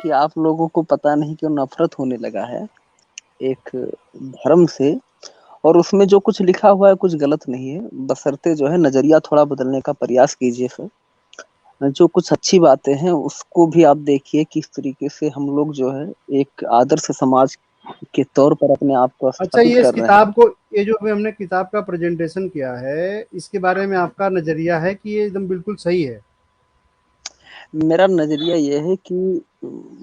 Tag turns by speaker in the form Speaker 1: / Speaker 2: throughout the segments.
Speaker 1: कि आप लोगों को पता नहीं क्यों नफरत होने लगा है एक धर्म से। और उसमें जो कुछ लिखा हुआ है कुछ गलत नहीं है, बशर्ते जो है नजरिया थोड़ा बदलने का प्रयास कीजिए सर। जो कुछ अच्छी बातें हैं उसको भी आप देखिए किस तरीके से हम लोग जो है एक आदर्श समाज के तौर पर अपने आप को
Speaker 2: अच्छा,
Speaker 1: स्थापित
Speaker 2: ये इस
Speaker 1: कर रहे हैं।
Speaker 2: किताब को, ये जो अभी हमने किताब का प्रेजेंटेशन किया है, इसके बारे में आपका नजरिया है कि ये एकदम बिल्कुल सही है?
Speaker 1: मेरा नजरिया ये है कि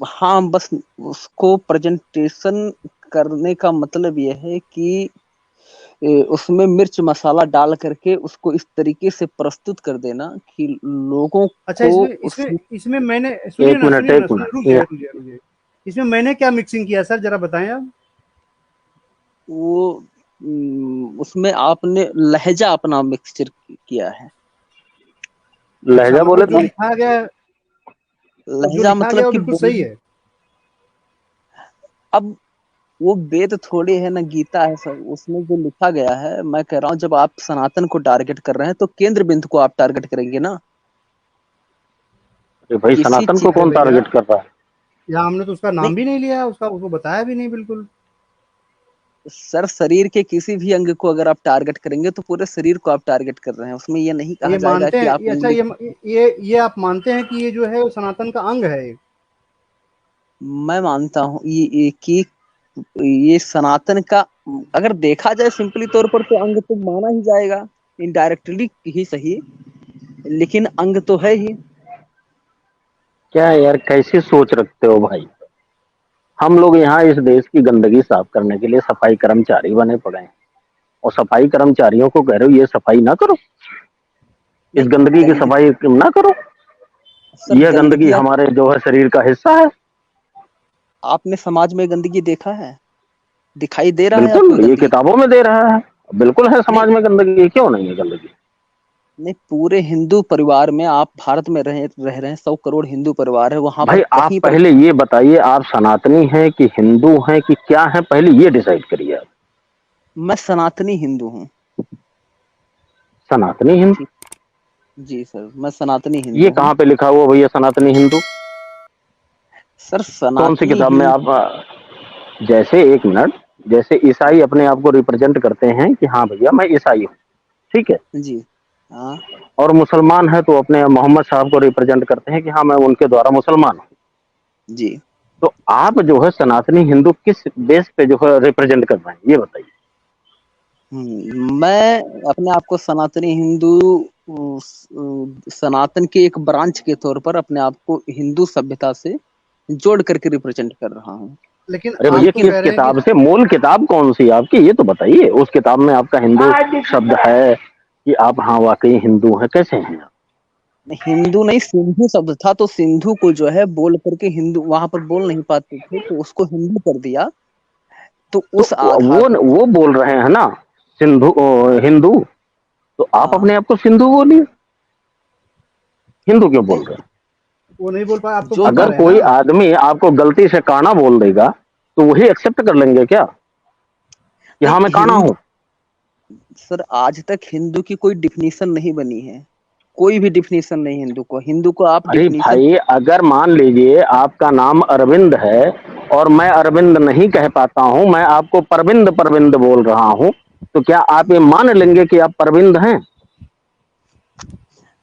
Speaker 1: हाँ, बस उसको प्रेजेंटेशन करने का मतलब ये है कि उसमें मिर्च मसाला डाल करके उसको इस तरीके से प्रस्तुत कर देना कि लोगों
Speaker 2: अच्छा,
Speaker 1: को
Speaker 2: इसमें
Speaker 1: उस
Speaker 2: इसमें इसमें मैंने, सुनिए
Speaker 1: एक
Speaker 2: ना,
Speaker 1: मिनट
Speaker 2: सुनिए ना,
Speaker 1: एक
Speaker 2: सुनिए,
Speaker 1: मिनट
Speaker 2: रुक जाइए, इसमें मैंने क्या मिक्सिंग किया सर, जरा बताएं आप।
Speaker 1: वो उसमें आपने लहजा अपना मिक्सचर किया है।
Speaker 2: अच्छा,
Speaker 1: लहजा बोले
Speaker 2: मतलब जो
Speaker 1: तो
Speaker 2: लिखा गया है, जो
Speaker 1: लहजा
Speaker 2: लिखा गया
Speaker 1: मतलब
Speaker 2: वो
Speaker 1: कि
Speaker 2: बिल्कुल सही है।
Speaker 1: अब वो वेद थोड़ी है ना गीता है सर, उसमें जो लिखा गया है। मैं कह रहा हूँ जब आप सनातन को टारगेट कर रहे हैं तो केंद्र बिंदु को आप टारगेट करेंगे ना।
Speaker 3: अरे भाई,
Speaker 1: किसी
Speaker 3: सनातन को
Speaker 1: चीज
Speaker 2: अरे
Speaker 3: कौन
Speaker 2: भैया,
Speaker 3: टारगेट कर रहा है?
Speaker 2: यहाँ हमने तो उसका
Speaker 1: नहीं
Speaker 2: नाम भी नहीं लिया, उसका उसको बताया भी नहीं बिल्कुल।
Speaker 1: सर, शरीर के किसी भी अंग को अगर आप टारगेट करेंगे तो पूरे शरीर को आप टारगेट कर रहे हैं। उसमें ये नहीं कहा
Speaker 2: ये
Speaker 1: जाएगा
Speaker 2: मानते
Speaker 1: कि
Speaker 2: हैं
Speaker 1: आप
Speaker 2: ये, अच्छा,
Speaker 1: उंगली।
Speaker 2: ये आप मानते हैं कि ये जो है वो सनातन का अंग है?
Speaker 1: मैं मानता हूँ ये कि ये सनातन का अगर देखा जाए सिंपली तौर पर तो अंग तो माना ही जाएगा, इनडायरेक्टली ही सही, लेकिन अंग तो है ही।
Speaker 3: क्या यार, कैसी सोच रखते हो भाई? हम लोग यहाँ इस देश की गंदगी साफ करने के लिए सफाई कर्मचारी बने पड़े हैं, और सफाई कर्मचारियों को कह रहे हो ये सफाई ना करो, इस
Speaker 1: नहीं,
Speaker 3: गंदगी की
Speaker 1: गंदगी
Speaker 3: सफाई ना करो।
Speaker 1: सर,
Speaker 3: यह गंदगी
Speaker 1: गंदगी आप
Speaker 3: हमारे जो है शरीर का हिस्सा है।
Speaker 1: आपने समाज में गंदगी देखा है? दिखाई दे रहा है आपको
Speaker 3: बिल्कुल, ये
Speaker 1: गंदगी?
Speaker 3: किताबों में दे रहा है। बिल्कुल है,
Speaker 1: नहीं
Speaker 3: समाज में गंदगी क्यों नहीं है गंदगी?
Speaker 1: नहीं, पूरे हिंदू परिवार में आप भारत में रह रहे हैं, 100 करोड़ हिंदू परिवार है, वहां पर
Speaker 3: भाई आप
Speaker 1: कहीं पर
Speaker 3: पहले ये बताइए, आप सनातनी हैं कि हिंदू हैं कि क्या है, पहले ये डिसाइड करिए आप।
Speaker 1: मैं सनातनी हिंदू हूँ।
Speaker 3: सनातनी हिंदू?
Speaker 1: ठीक। जी सर, मैं सनातनी
Speaker 3: ये
Speaker 1: हिंदू हूँ।
Speaker 3: कहाँ पे लिखा हुआ भैया सनातनी हिंदू?
Speaker 1: सर
Speaker 3: कौन सी
Speaker 1: सनातनी
Speaker 3: किताब में
Speaker 1: हिंदू।
Speaker 3: आप जैसे एक मिनट, जैसे ईसाई अपने आप को रिप्रेजेंट करते हैं कि हाँ भैया मैं ईसाई हूँ, ठीक है,
Speaker 1: जी हाँ।
Speaker 3: और मुसलमान है तो अपने मोहम्मद साहब को रिप्रेजेंट करते हैं कि हाँ मैं उनके द्वारा मुसलमान हूँ।
Speaker 1: जी।
Speaker 3: तो आप जो है सनातनी हिंदू किस बेस पे जो है रिप्रेजेंट कर रहे हैं ये बताइए।
Speaker 1: मैं अपने आप को सनातनी हिंदू सनातन के एक ब्रांच के तौर पर अपने आप को हिंदू सभ्यता से जोड़ करके रिप्रेजेंट कर रहा हूँ।
Speaker 2: लेकिन
Speaker 3: अरे
Speaker 2: आप
Speaker 3: भैया,
Speaker 2: तो
Speaker 3: किस
Speaker 2: कह रहे हैं कि
Speaker 3: किताब से, मूल किताब कौन सी है आपकी ये तो बताइए। उस किताब में आपका हिंदू शब्द है कि आप हाँ वाकई हिंदू हैं, कैसे हैं आप?
Speaker 1: हिंदू नहीं, सिंधु शब्द था, तो सिंधु को जो है बोल करके हिंदू वहां पर बोल नहीं पाते थे तो उसको हिंदू कर दिया। तो
Speaker 3: तो
Speaker 1: उस आधार पर
Speaker 3: वो बोल रहे हैं ना सिंधु हिंदू, तो आप
Speaker 1: हाँ।
Speaker 3: अपने आप को सिंधु बोलिए, हिंदू क्यों
Speaker 1: नहीं,
Speaker 3: बोल रहे हैं?
Speaker 2: वो नहीं बोल पाए, आप तो
Speaker 1: जो
Speaker 2: बोल पा
Speaker 3: अगर
Speaker 2: रहे हैं
Speaker 3: कोई
Speaker 2: ना।
Speaker 3: आदमी आपको गलती से काना बोल देगा तो वही एक्सेप्ट कर लेंगे क्या कि
Speaker 1: नहीं
Speaker 3: हाँ मैं काना
Speaker 1: हिंदू
Speaker 3: हूं?
Speaker 1: सर, आज तक हिंदू की कोई डिफिनीशन नहीं बनी है। कोई भी डिफिनीशन नहीं हिंदू को आप
Speaker 3: अरे
Speaker 1: डिफिनीशन।
Speaker 3: भाई, अगर मान लीजिए आपका नाम अरविंद है और मैं अरविंद नहीं कह पाता हूं, मैं आपको परविंद परविंद बोल रहा हूं, तो क्या आप ये मान लेंगे कि आप परविंद हैं?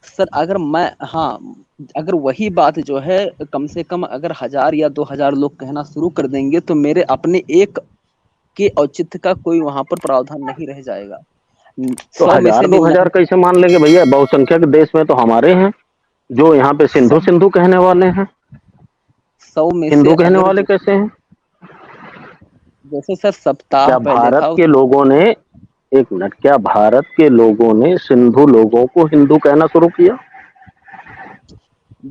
Speaker 1: सर अगर मैं हाँ, अगर वही बात जो है कम से कम अगर 1000 या 2000 लोग कहना शुरू कर देंगे तो मेरे अपने एक के औचित्य का कोई वहां पर प्रावधान नहीं रह जाएगा।
Speaker 3: तो
Speaker 1: 100 में से
Speaker 3: हजार दो हजार
Speaker 1: 99।
Speaker 3: कैसे मान लेंगे भैया? बहुसंख्यक देश में तो हमारे हैं जो यहाँ पे सिंधु
Speaker 1: 100
Speaker 3: सिंधु कहने वाले हैं।
Speaker 1: 100 में से
Speaker 3: हिंदू कहने
Speaker 1: अगर
Speaker 3: वाले कैसे हैं?
Speaker 1: जैसे सर सप्ताह
Speaker 3: क्या
Speaker 1: पहले
Speaker 3: भारत
Speaker 1: था।
Speaker 3: के लोगों ने, एक मिनट, क्या भारत के लोगों ने सिंधु लोगों को हिंदू कहना शुरू किया?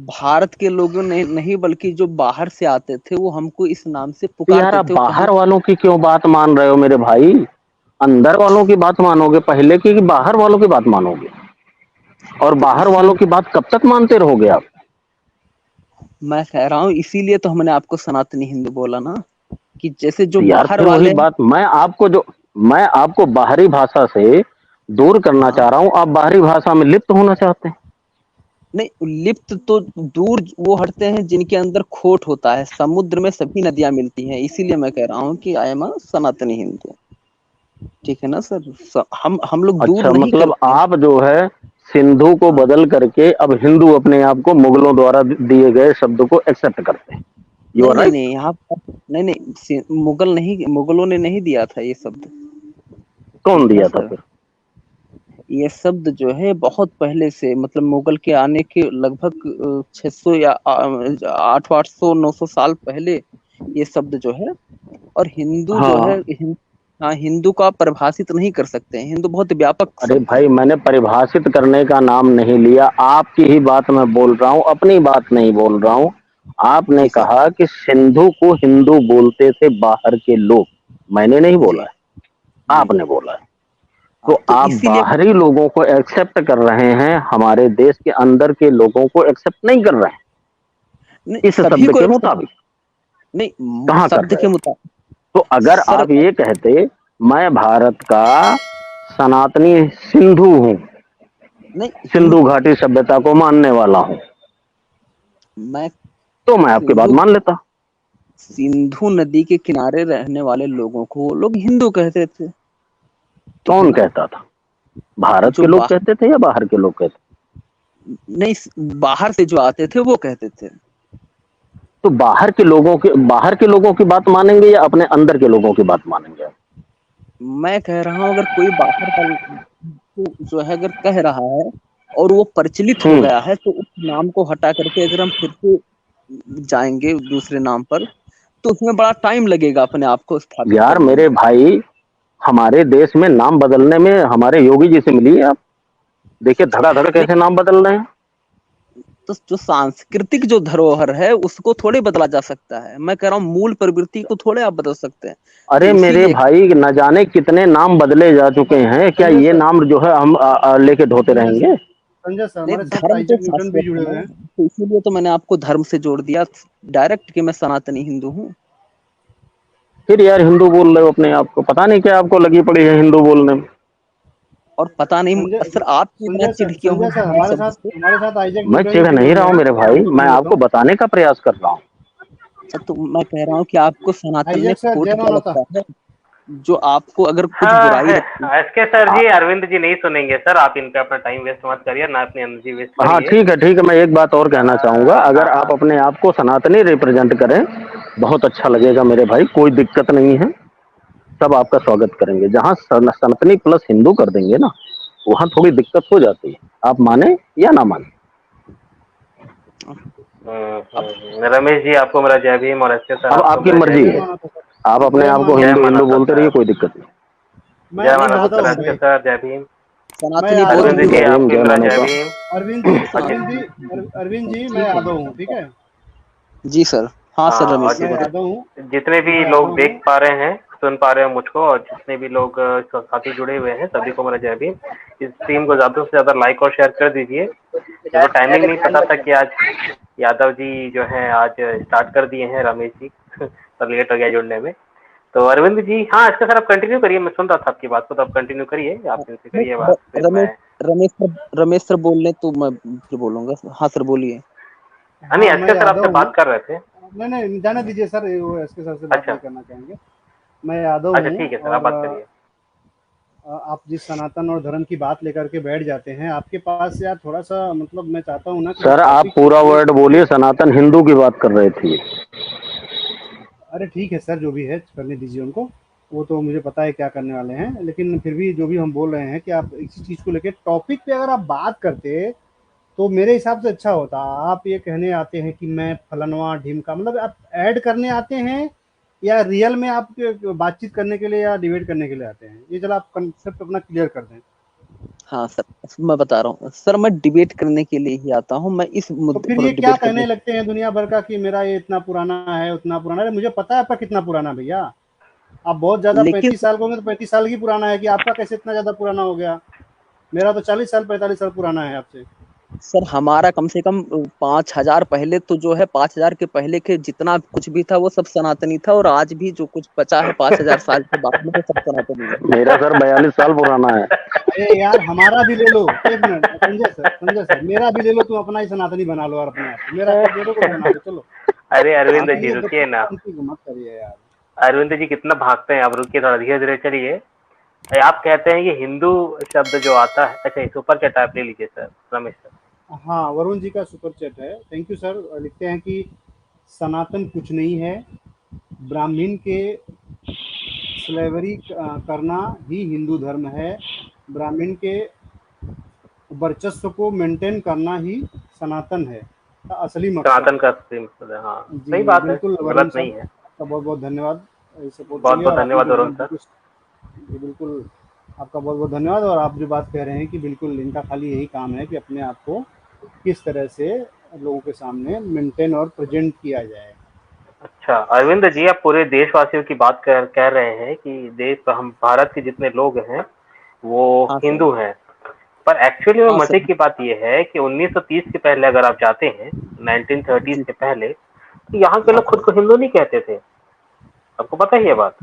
Speaker 1: भारत के लोगों ने नहीं, बल्कि जो बाहर से आते थे वो हमको इस नाम से
Speaker 3: तो यार
Speaker 1: पुकारते
Speaker 3: आप
Speaker 1: थे, वो कहीं।
Speaker 3: बाहर वालों की क्यों बात मान रहे हो मेरे भाई? अंदर वालों की बात मानोगे पहले की, कि बाहर वालों की बात मानोगे? और
Speaker 1: तो
Speaker 3: बाहर वालों
Speaker 1: इसी
Speaker 3: की बात कब तक मानते रहोगे आप?
Speaker 1: मैं कह रहा हूँ, इसीलिए तो हमने आपको सनातनी हिंदू बोला ना, कि जैसे जो
Speaker 3: तो यार
Speaker 1: बाहर
Speaker 3: फिर वही
Speaker 1: वाले हैं।
Speaker 3: बात, मैं आपको बाहरी भाषा से दूर करना
Speaker 1: हाँ,
Speaker 3: चाह रहा हूं, आप बाहरी भाषा में लिप्त होना चाहते हैं।
Speaker 1: नहीं, लिप्त तो दूर वो हटते हैं जिनके अंदर खोट होता है। समुद्र में सभी नदियां मिलती हैं, इसीलिए मैं कह रहा हूँ कि आई एम अ सनातनी हिंदू। ठीक है ना सर? हम लोग दूर
Speaker 3: अच्छा,
Speaker 1: नहीं
Speaker 3: मतलब
Speaker 1: करते हैं।
Speaker 3: आप जो है सिंधु को
Speaker 1: हाँ,
Speaker 3: बदल करके अब हिंदू अपने आप को मुगलों द्वारा दिए गए शब्द को एक्सेप्ट करते हैं। यू
Speaker 1: नहीं
Speaker 3: आर
Speaker 1: नहीं
Speaker 3: राइट।
Speaker 1: नहीं, आप नहीं नहीं, मुगल नहीं, मुगलों ने नहीं दिया था ये शब्द।
Speaker 3: कौन
Speaker 1: ठीक है ना
Speaker 3: दिया था
Speaker 1: सर?
Speaker 3: फिर?
Speaker 1: ये शब्द जो है बहुत पहले से, मतलब मुगल के आने के लगभग 600 या 800 900 साल पहले ये शब्द जो है। और हिंदू जो है,
Speaker 3: हाँ।
Speaker 1: हाँ, हिंदू को आप परिभाषित नहीं कर सकते हैं। हिंदू बहुत व्यापक
Speaker 3: अरे
Speaker 1: शब्द है।
Speaker 3: भाई, मैंने परिभाषित करने का नाम नहीं लिया, आपकी ही बात मैं बोल रहा हूँ, अपनी बात नहीं बोल रहा हूँ। आपने
Speaker 1: जी सर।
Speaker 3: कहा कि सिंधु को हिंदू बोलते थे बाहर के लोग, मैंने नहीं बोला
Speaker 1: जी
Speaker 3: है,
Speaker 1: जी।
Speaker 3: आपने बोला है। तो
Speaker 1: हाँ, तो
Speaker 3: आप
Speaker 1: इसीलिए
Speaker 3: बाहरी लोगों को एक्सेप्ट कर रहे हैं, हमारे देश के अंदर के लोगों को एक्सेप्ट नहीं कर रहे हैं
Speaker 1: नहीं,
Speaker 3: इस
Speaker 1: सभी
Speaker 3: शब्द
Speaker 1: को
Speaker 3: के
Speaker 1: एक
Speaker 3: मुताबिक।
Speaker 1: नहीं,
Speaker 3: कहाँ कर
Speaker 1: शब्द
Speaker 3: रहे
Speaker 1: के
Speaker 3: हो?
Speaker 1: मुताबिक
Speaker 3: तो अगर
Speaker 1: सर।
Speaker 3: आप ये कहते मैं भारत का सनातनी सिंधु हूं,
Speaker 1: नहीं,
Speaker 3: सिंधु घाटी सभ्यता को मानने वाला हूं,
Speaker 1: मैं
Speaker 3: तो मैं आपकी बात
Speaker 1: सिंधु
Speaker 3: मान लेता।
Speaker 1: सिंधु नदी के किनारे रहने वाले लोगों को वो लोग हिंदू कहते थे। ठीक है
Speaker 3: कौन
Speaker 1: ना?
Speaker 3: कहता था? भारत
Speaker 1: जो
Speaker 3: के लोग
Speaker 1: बाहर
Speaker 3: कहते थे या बाहर के लोग कहते?
Speaker 1: नहीं, बाहर से जो आते थे वो कहते थे।
Speaker 3: तो बाहर के लोगों की बात मानेंगे या अपने अंदर के लोगों की बात मानेंगे?
Speaker 1: मैं कह रहा हूँ, अगर कोई बाहर का जो है अगर कह रहा है और वो प्रचलित हो
Speaker 3: हम्म।
Speaker 1: गया है, तो उस नाम को हटा करके अगर हम फिर से जाएंगे दूसरे नाम पर, तो उसमें बड़ा टाइम लगेगा अपने आप को स्थापित
Speaker 3: यार
Speaker 1: करने में।
Speaker 3: मेरे भाई, हमारे देश में नाम बदलने में हमारे योगी जी से मिलिए आप, देखिए धड़ाधड़
Speaker 1: नहीं,
Speaker 3: कैसे नाम बदल रहे हैं।
Speaker 1: तो जो सांस्कृतिक जो धरोहर है उसको थोड़े बदला जा सकता है। मैं कह रहा हूँ मूल प्रवृत्ति को थोड़े आप बदल सकते हैं। तो
Speaker 3: अरे मेरे
Speaker 1: इसीलिए
Speaker 3: भाई, न जाने कितने नाम बदले जा चुके हैं, क्या
Speaker 2: संजय
Speaker 3: ये
Speaker 2: सर,
Speaker 3: नाम जो है हम लेके ढोते
Speaker 2: संजय सर,
Speaker 3: रहेंगे?
Speaker 2: संजय सर,
Speaker 1: नहीं,
Speaker 2: हमारे साथ
Speaker 1: धर्म तो
Speaker 2: आइजैक न्यूटन भी
Speaker 1: शाश्वत
Speaker 2: जुड़े
Speaker 1: है
Speaker 2: हुए
Speaker 1: ना,
Speaker 2: हैं।
Speaker 1: तो इसीलिए तो मैंने आपको धर्म से जोड़ दिया डायरेक्ट कि मैं सनातनी हिंदू हूँ।
Speaker 3: फिर यार हिंदू बोल रहे हो अपने आप को, पता नहीं क्या आपको लगी पड़ी है हिंदू बोलने में।
Speaker 1: और पता नहीं
Speaker 2: संजय
Speaker 1: सर, आप इतना चिढ़ क्यों हो
Speaker 2: संजय सर,
Speaker 1: हिंदू शब्द से?
Speaker 2: हमारे साथ आइजैक
Speaker 3: मैं
Speaker 2: न्यूटन
Speaker 3: चिढ़
Speaker 2: भी
Speaker 3: नहीं
Speaker 2: जुड़े
Speaker 3: रहा
Speaker 2: हुए
Speaker 3: हूँ
Speaker 2: हैं,
Speaker 3: मेरे
Speaker 2: मैं
Speaker 3: भाई,
Speaker 2: उनको
Speaker 3: मैं
Speaker 2: सुन लेता
Speaker 3: आपको
Speaker 2: हूँ।
Speaker 3: बताने का प्रयास कर रहा हूँ।
Speaker 1: सर, तो मैं कह रहा हूँ कि आपको सनातन में
Speaker 2: आइजैक सर,
Speaker 1: खोट
Speaker 2: जय
Speaker 1: क्या
Speaker 2: मानवता।
Speaker 1: लगता है? जो आपको अगर कुछ
Speaker 4: हाँ
Speaker 1: बुराई
Speaker 4: है।
Speaker 1: लगती
Speaker 4: एसके सर
Speaker 1: आ,
Speaker 4: जी, अरविंद जी नहीं सुनेंगे सर, आप इनका अपना टाइम वेस्ट मत करिए, ना अपनी एनर्जी वेस्ट
Speaker 3: हाँ
Speaker 4: करिए।
Speaker 3: ठीक है, ठीक है, मैं एक बात और कहना चाहूंगा, अगर
Speaker 4: हाँ
Speaker 3: आप
Speaker 4: हाँ।
Speaker 3: अपने आप को सनातनी रिप्रेजेंट करें, बहुत अच्छा लगेगा मेरे भाई, कोई दिक्कत नहीं है। सब आपका स्वागत करेंगे। जहाँ सनातनी प्लस हिंदू कर देंगे ना, वहां थोड़ी दिक्कत हो जाती है, आप माने या ना माने।
Speaker 1: अब
Speaker 4: रमेश जी आपको मेरा जय भीम, और एसके सर
Speaker 3: अब
Speaker 4: आपको
Speaker 3: आपकी
Speaker 4: मेरा जय
Speaker 3: मर्जी
Speaker 2: जय
Speaker 3: है,
Speaker 4: भीम।
Speaker 2: मानवता सर।
Speaker 3: आप अपने
Speaker 2: जय
Speaker 3: आप को
Speaker 4: जय
Speaker 2: मानवता
Speaker 3: हिंदू
Speaker 2: सर।
Speaker 3: हिंदू
Speaker 4: मानवता
Speaker 3: बोलते रहिए,
Speaker 4: सर।
Speaker 3: कोई दिक्कत नहीं।
Speaker 2: मैं
Speaker 4: जय
Speaker 2: मैं
Speaker 4: मानवता
Speaker 2: यादव
Speaker 4: सर,
Speaker 2: हूँ
Speaker 4: एसके
Speaker 2: भाई।
Speaker 4: सर जय भीम।
Speaker 2: मैं
Speaker 1: सनातनी
Speaker 2: यादव
Speaker 1: बोल
Speaker 2: हूँ।
Speaker 4: अरविंद
Speaker 1: दिया।
Speaker 4: जी
Speaker 3: जय भीम,
Speaker 4: आपको
Speaker 3: जय
Speaker 4: मेरा जय
Speaker 3: मानवता।
Speaker 4: भीम।
Speaker 2: अरविंद जी, मैं
Speaker 1: ठीक है।
Speaker 2: यादव हूँ, ठीक है।
Speaker 1: जी सर। हाँ सर,
Speaker 4: हाँ,
Speaker 1: रमेश
Speaker 4: और
Speaker 1: सर
Speaker 2: मैं
Speaker 1: बताइए।
Speaker 2: यादव हूँ।
Speaker 4: जितने भी
Speaker 2: मैं
Speaker 4: लोग
Speaker 2: यादव
Speaker 4: देख
Speaker 2: हूँ।
Speaker 4: पा रहे हैं, सुन पा रहे हैं मुझको, और जितने भी लोग साथी जुड़े हुए हैं, सभी को मेरा जय भीम। इस स्ट्रीम को ज़्यादा से ज़्यादा लाइक और शेयर कर दीजिए। मेरे को टाइमिंग नहीं पता था कि आज यादव जी जो है आज स्टार्ट कर दिए हैं, रमेश जी तो लेट हो गया जुड़ने में। तो अरविंद जी, हाँ इसके सर आप कंटिन्यू करिए, मैं सुन रहा था आपकी बात को, तो आप कंटिन्यू करिए, आप इनसे
Speaker 1: नहीं,
Speaker 4: करिए बात, फिर मैं।
Speaker 1: रमेश रमेश सर बोल रहे तो मैं फिर बोलूंगा। हाँ सर, बोलिए।
Speaker 4: नहीं,
Speaker 2: हाँ, मैं
Speaker 4: एसके सर
Speaker 2: यादव
Speaker 4: आपसे
Speaker 2: हूँ।
Speaker 4: बात कर रहे थे।
Speaker 2: नहीं नहीं, जाने दीजिए सर, वो एसके सर से बात
Speaker 4: अच्छा।
Speaker 2: नहीं करना चाहेंगे। मैं यादव
Speaker 4: अच्छा
Speaker 2: हूँ।
Speaker 4: ठीक है सर, आप
Speaker 2: और
Speaker 4: बात करिए।
Speaker 2: आप जिस सनातन और धर्म की बात लेकर के बैठ जाते हैं, आपके पास यार थोड़ा सा, मतलब मैं चाहता हूँ ना कि
Speaker 3: सर आप
Speaker 2: टॉपिक
Speaker 3: पूरा
Speaker 2: उठाने
Speaker 3: वर्ड
Speaker 2: से पहले।
Speaker 3: बोलिए, सनातन हिंदू की बात कर रहे थे।
Speaker 2: अरे ठीक है सर, जो भी है करने दीजिए उनको। वो तो मुझे पता है क्या करने वाले हैं, लेकिन फिर भी जो भी हम बोल रहे हैं कि आप इसी चीज़ को लेके टॉपिक पे अगर आप बात करते, तो मेरे हिसाब से अच्छा होता। आप ये कहने आते हैं कि मैं फलनवा ढिमका, मतलब आप ऐड करने आते हैं या रियल में आप बातचीत करने के लिए या डिबेट करने के लिए आते हैं? ये चलो आप कंसेप्ट अपना क्लियर कर दें।
Speaker 1: हाँ सर, मैं बता रहा हूँ सर, मैं डिबेट करने के लिए ही आता हूँ। मैं इस
Speaker 2: तो
Speaker 1: मुद्दे
Speaker 2: फिर
Speaker 1: पर
Speaker 2: ये क्या
Speaker 1: डिबेट
Speaker 2: कहने
Speaker 1: करने।
Speaker 2: लगते हैं दुनिया भर का कि मेरा ये इतना पुराना है, उतना पुराना है। अरे मुझे पता है आपका कितना पुराना है भैया। आप बहुत ज़्यादा
Speaker 1: लेकिन
Speaker 2: 35 साल के होंगे तो 35 साल ही पुराना है, कि आपका कैसे इतना ज़्यादा पुराना हो गया। मेरा तो 40 साल 45 साल पुराना है आपसे।
Speaker 1: सर हमारा कम से कम 5,000 पहले तो जो है 5,000 के पहले के जितना कुछ भी था वो सब सनातनी था, और आज भी जो कुछ बचा है 5,000 साल के बाद में वो सब सनातनी है।
Speaker 3: मेरा सर 42 साल पुराना है।
Speaker 2: अरे यार हमारा भी ले लो, एक मिनट संजय सर मेरा भी ले लो, तुम अपना ही सनातनी बना लो और अपने आप को, मेरा मेरे को भी बना दो चलो।
Speaker 4: अरे अरविंद
Speaker 2: आप
Speaker 4: जी
Speaker 2: ये
Speaker 4: रुकिए
Speaker 2: बच्चों
Speaker 4: ना,
Speaker 2: को कंफ्यूज मत करिए यार।
Speaker 4: अरविंद जी कितना भागते हैं आप, रुकिए थोड़ा धीरे धीरे चलिए। आप कहते हैं कि हिंदू शब्द जो आता है, अच्छा सुपर चैट आप ले लीजिए सर, रमेश सर।
Speaker 2: हाँ वरुण जी का सुपर चैट है, थैंक यू सर। लिखते हैं कि सनातन कुछ नहीं है, ब्राह्मण के स्लेवरी करना ही हिंदू धर्म है, ब्राह्मण के वर्चस्व को मेंटेन करना ही सनातन है का असली मकसद
Speaker 4: सनातन
Speaker 2: है।
Speaker 4: का असली मकसद है, हाँ
Speaker 2: जी
Speaker 4: सही बात है,
Speaker 2: बिल्कुल वरुण
Speaker 4: गलत
Speaker 2: सर,
Speaker 4: नहीं है।
Speaker 2: आपका बहुत बहुत धन्यवाद सपोर्ट के
Speaker 4: बहुत
Speaker 2: लिए,
Speaker 4: बहुत
Speaker 2: और आपने
Speaker 4: धन्यवाद
Speaker 2: जो
Speaker 4: वरुण
Speaker 2: मतलब
Speaker 4: सर।
Speaker 2: बिल्कुल, जी बिल्कुल आपका बहुत बहुत धन्यवाद। और आप जो बात कह रहे हैं कि बिल्कुल इनका खाली यही काम है कि अपने आप को किस तरह से लोगों के सामने मेंटेन और प्रेजेंट किया जाए।
Speaker 4: अच्छा अरविंद जी, आप पूरे देशवासियों की बात कह रहे हैं कि देश हम भारत के जितने लोग हैं वो
Speaker 1: हाँ सर।
Speaker 4: हिंदू हैं, पर एक्चुअली में
Speaker 1: हाँ
Speaker 4: मजे
Speaker 1: सर।
Speaker 4: की बात यह है कि 1930 के पहले अगर आप जाते हैं, 1930
Speaker 1: जी।
Speaker 4: के पहले, तो यहाँ के
Speaker 1: हाँ
Speaker 4: लोग खुद
Speaker 1: सर।
Speaker 4: को हिंदू नहीं कहते थे। आपको पता है ये बात?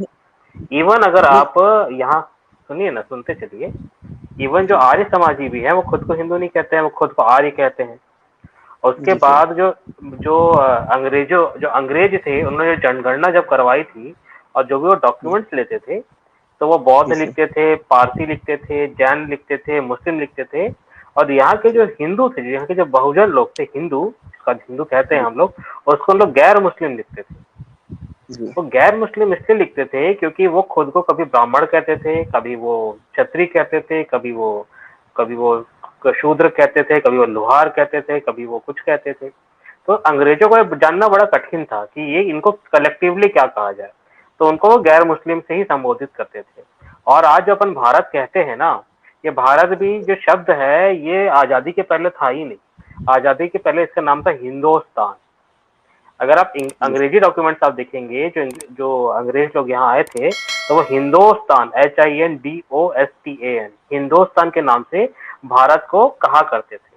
Speaker 4: इवन अगर
Speaker 1: नहीं।
Speaker 4: आप यहाँ सुनिए ना, सुनते चलिए, इवन जो
Speaker 1: जी।
Speaker 4: आर्य समाजी भी है वो खुद को हिंदू नहीं कहते हैं, वो खुद को आर्य कहते हैं। और उसके
Speaker 1: जी सर।
Speaker 4: बाद जो जो जो अंग्रेज थे, उन्होंने जनगणना जब करवाई थी, और जो भी वो
Speaker 1: जी।
Speaker 4: डॉक्यूमेंट्स लेते थे, तो वो बौद्ध
Speaker 1: जी सर।
Speaker 4: लिखते थे, पारसी लिखते थे, जैन लिखते थे, मुस्लिम लिखते थे। और यहाँ के जो
Speaker 1: जी।
Speaker 4: हिंदू थे, यहाँ के जो बहुजन लोग थे, हिंदू जिसका हिंदू कहते हैं
Speaker 1: जी।
Speaker 4: हम लोग, उसको हम लोग गैर मुस्लिम लिखते थे।
Speaker 1: जी।
Speaker 4: वो गैर मुस्लिम इसलिए लिखते थे क्योंकि वो खुद को कभी ब्राह्मण कहते थे, कभी वो क्षत्रिय कहते थे, कभी वो शूद्र कहते थे, कभी वो लोहार कहते थे, कभी वो कुछ कहते थे। तो अंग्रेजों को ये जानना बड़ा कठिन था कि ये इनको कलेक्टिवली क्या कहा जाए, तो उनको वो गैर मुस्लिम से ही संबोधित करते थे। और आज जो अपन भारत कहते हैं ना, ये भारत भी जो शब्द है ये आजादी के पहले था ही नहीं। आजादी के पहले इसका नाम था हिंदुस्तान। अगर आप
Speaker 1: जी।
Speaker 4: अंग्रेजी डॉक्यूमेंट्स आप देखेंगे, जो जो अंग्रेज लोग यहाँ आए थे, तो वो हिंदुस्तान HINDOSTAN हिंदुस्तान के नाम से भारत को कहा करते थे।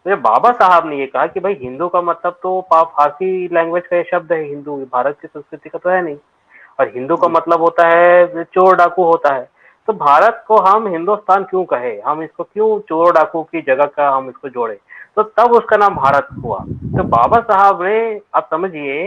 Speaker 4: तो जब बाबा
Speaker 1: जी सर।
Speaker 4: साहब ने ये कहा कि भाई हिंदू का मतलब तो फारसी लैंग्वेज का ये शब्द है, हिंदू भारत की संस्कृति का तो है नहीं, और हिंदू का
Speaker 1: जी।
Speaker 4: मतलब होता है चोर डाकू होता है। तो भारत को हम हिंदुस्तान क्यों कहे, हम इसको क्यों चोर डाकू की जगह का हम इसको जोड़े, तो तब उसका नाम भारत हुआ। तो बाबा साहब ने, आप समझिए,